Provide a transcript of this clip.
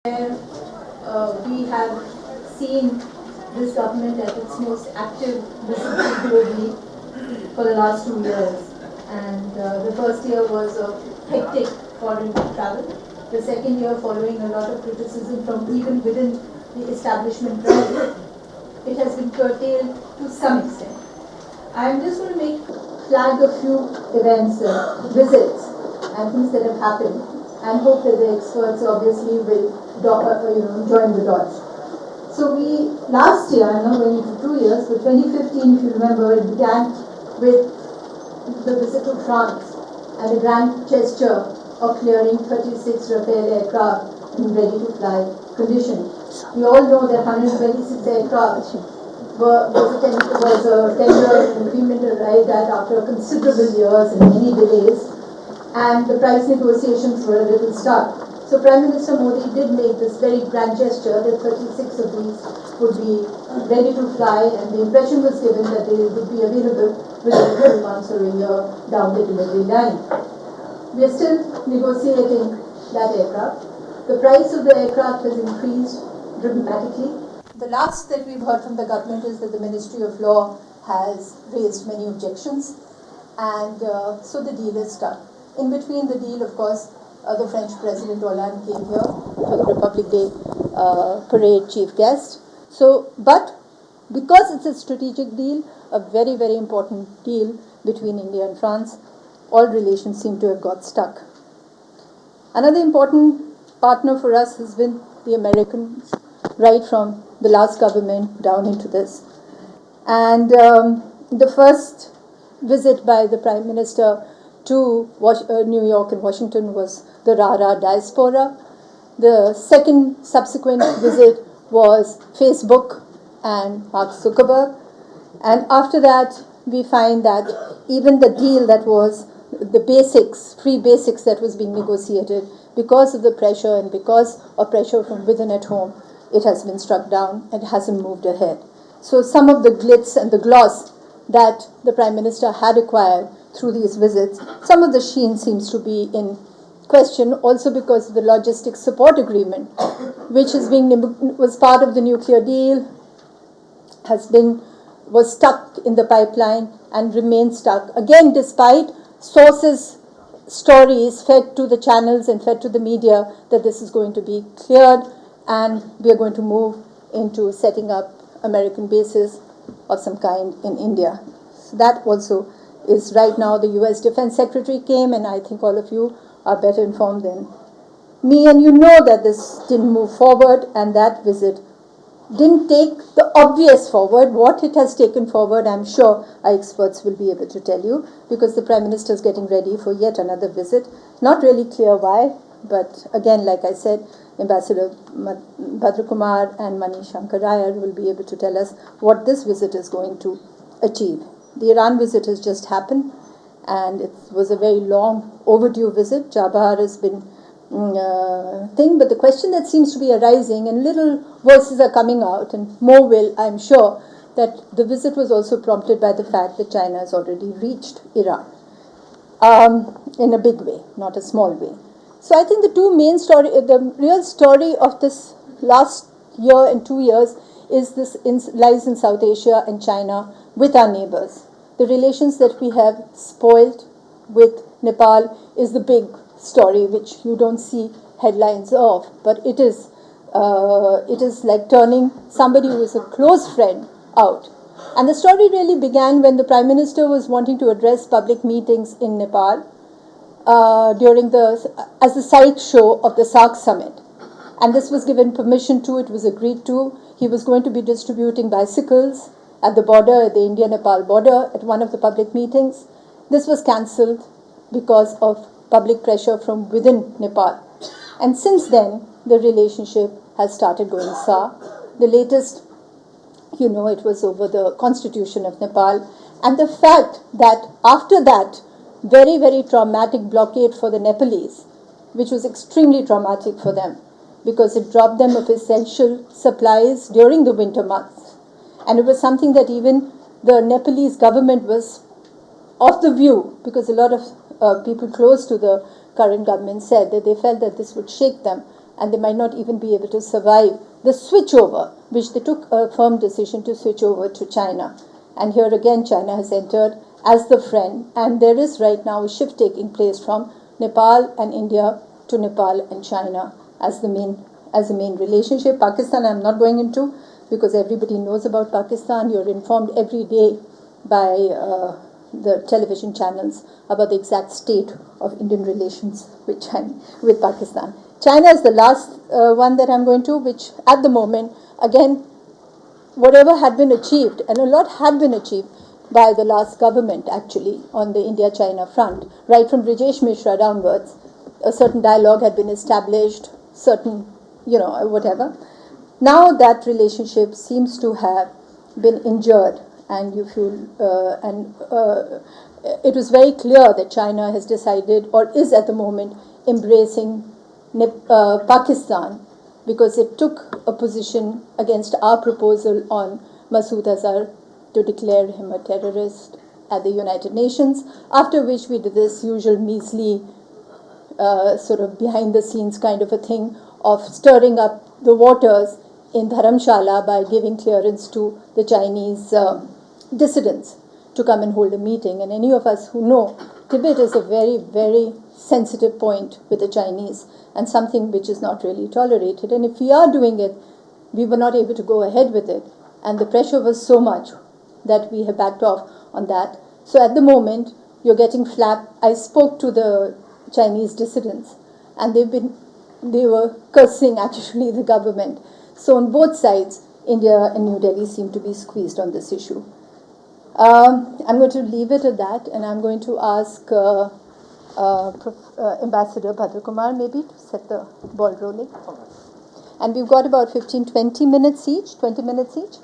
where we have seen this government at its most active visiting globally for the last 2 years. And the first year was of hectic foreign travel. The second year, following a lot of criticism from even within the establishment branch, it has been curtailed to some extent. I am just going to flag a few events, visits, and things that have happened, and hope that the experts obviously will join the dots. So last year, I'm not going into 2 years, but 2015, if you remember, it began with the visit to France and the grand gesture of clearing 36 Rafale aircraft in ready-to-fly condition. We all know that 126 aircraft was a tender and agreement arrived at after considerable years and many delays, and the price negotiations were a little stuck. So Prime Minister Modi did make this very grand gesture that 36 of these would be ready to fly, and the impression was given that they would be available within 2 months or a year down the delivery line. We are still negotiating that aircraft. The price of the aircraft has increased dramatically. The last that we've heard from the government is that the Ministry of Law has raised many objections, and so the deal is stuck. In between the deal, of course, the French President Hollande came here for the Republic Day parade chief guest. But because it's a strategic deal, a very, very important deal between India and France, all relations seem to have got stuck. Another important partner for us has been the Americans, right from the last government down into this. And the first visit by the Prime Minister to New York and Washington was the Rara diaspora. The second subsequent visit was Facebook and Mark Zuckerberg. And after that, we find that even the deal that was the basics, free basics that was being negotiated, because of the pressure and because of pressure from within at home, it has been struck down and hasn't moved ahead. So some of the glitz and the gloss that the Prime Minister had acquired through these visits, some of the sheen seems to be in question, also because of the logistics support agreement, which was part of the nuclear deal, was stuck in the pipeline and remains stuck. Again, despite sources, stories fed to the channels and fed to the media that this is going to be cleared and we are going to move into setting up American bases of some kind in India. So that also is right now. The US Defense Secretary came, and I think all of you are better informed than me, and you know that this didn't move forward, and that visit didn't take the obvious forward. What it has taken forward, I'm sure our experts will be able to tell you, because the Prime Minister is getting ready for yet another visit. Not really clear why, but again, like I said, Ambassador Bhadra Kumar and Manish Shankar Iyer will be able to tell us what this visit is going to achieve. The Iran visit has just happened, and it was a very long overdue visit. Chabahar has been thing, but the question that seems to be arising, and little voices are coming out, and more will, I'm sure, that the visit was also prompted by the fact that China has already reached Iran in a big way, not a small way. So I think the real story of this last year and 2 years lies in South Asia and China with our neighbors. The relations that we have spoiled with Nepal is the big story, which you don't see headlines of, but it is like turning somebody who is a close friend out. And the story really began when the Prime Minister was wanting to address public meetings in Nepal as a side show of the SAARC summit. And this was given permission to, it was agreed to. He was going to be distributing bicycles at the border, at the India-Nepal border, at one of the public meetings. This was cancelled because of public pressure from within Nepal. And since then, the relationship has started going sour. The latest, it was over the constitution of Nepal. And the fact that after that very, very traumatic blockade for the Nepalese, which was extremely traumatic for them, because it robbed them of essential supplies during the winter months. And it was something that even the Nepalese government was of the view, because a lot of people close to the current government said that they felt that this would shake them and they might not even be able to survive the switchover, which they took a firm decision to switch over to China. And here again, China has entered as the friend, and there is right now a shift taking place from Nepal and India to Nepal and China as the main relationship. Pakistan I'm not going into, because everybody knows about Pakistan. You're informed every day by the television channels about the exact state of Indian relations with Pakistan. China is the last one that I'm going to, which at the moment, again, whatever had been achieved, and a lot had been achieved by the last government actually on the India-China front, right from Brijesh Mishra downwards, a certain dialogue had been established, certain, whatever. Now that relationship seems to have been injured, and you feel, it was very clear that China has decided, or is at the moment, embracing Pakistan, because it took a position against our proposal on Masood Azhar to declare him a terrorist at the United Nations, after which we did this usual measly sort of behind the scenes kind of a thing of stirring up the waters in Dharamshala by giving clearance to the Chinese dissidents to come and hold a meeting. And any of us who know, Tibet is a very, very sensitive point with the Chinese, and something which is not really tolerated. And if we are doing it, we were not able to go ahead with it. And the pressure was so much that we have backed off on that. So at the moment, you're getting flack. I spoke to the Chinese dissidents, and they were cursing actually the government. So on both sides, India and New Delhi seem to be squeezed on this issue. I'm going to leave it at that, and I'm going to ask Ambassador Bhadra Kumar maybe to set the ball rolling. And we've got about 15-20 minutes each, 20 minutes each.